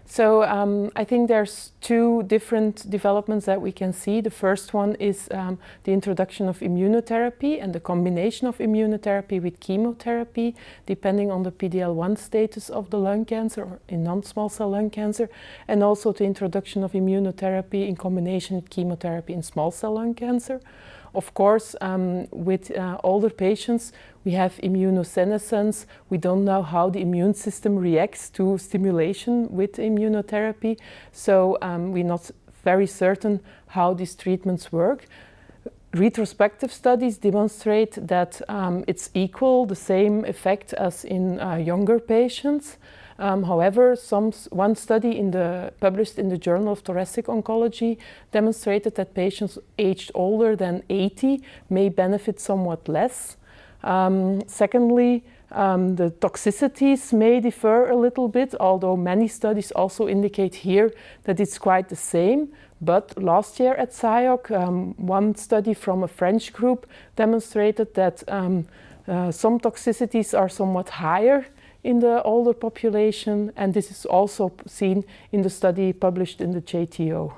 So I think there's two different developments that we can see. The first one is the introduction of immunotherapy and the combination of immunotherapy with chemotherapy, depending on the PD-L1 status of the lung cancer or in non-small cell lung cancer, and also the introduction of immunotherapy in combination with chemotherapy in small cell lung cancer. Of course, with older patients, we have immunosenescence. We don't know how the immune system reacts to stimulation with immunotherapy. So we're not very certain how these treatments work. Retrospective studies demonstrate that it's equal, the same effect as in younger patients. However, one study published in the Journal of Thoracic Oncology demonstrated that patients aged older than 80 may benefit somewhat less. Secondly, the toxicities may differ a little bit, although many studies also indicate here that it's quite the same. But last year at SIOG, one study from a French group demonstrated that some toxicities are somewhat higher in the older population, and this is also seen in the study published in the JTO.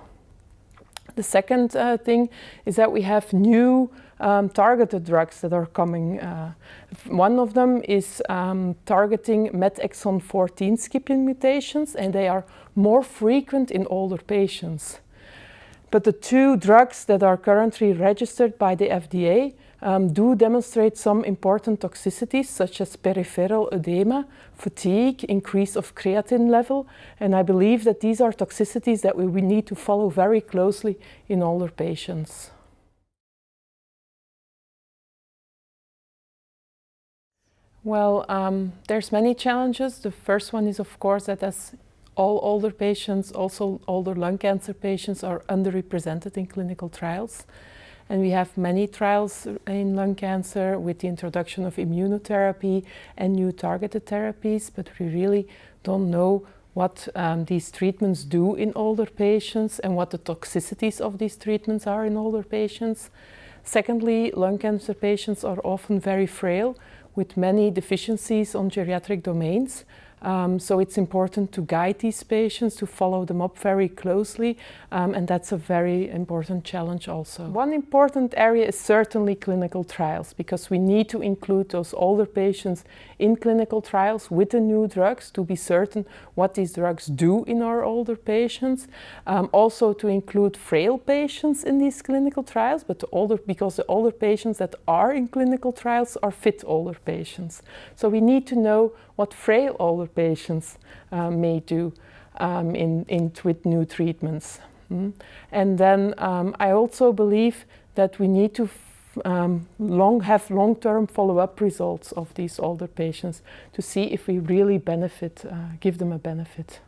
The second thing is that we have new targeted drugs that are coming. One of them is targeting MET exon 14 skipping mutations, and they are more frequent in older patients. But the two drugs that are currently registered by the FDA do demonstrate some important toxicities, such as peripheral edema, fatigue, increase of creatine level, and I believe that these are toxicities that we need to follow very closely in older patients. Well, there's many challenges. The first one is, of course, that as all older patients, also older lung cancer patients, are underrepresented in clinical trials. And we have many trials in lung cancer with the introduction of immunotherapy and new targeted therapies, but we really don't know what these treatments do in older patients and what the toxicities of these treatments are in older patients. Secondly, lung cancer patients are often very frail with many deficiencies on geriatric domains. So it's important to guide these patients, to follow them up very closely, and that's a very important challenge also. One important area is certainly clinical trials, because we need to include those older patients in clinical trials with the new drugs to be certain what these drugs do in our older patients. Also to include frail patients in these clinical trials, but because the older patients that are in clinical trials are fit older patients. So we need to know what frail older patients may do with new treatments. And then I also believe that we need to have long-term follow-up results of these older patients to see if we really give them a benefit.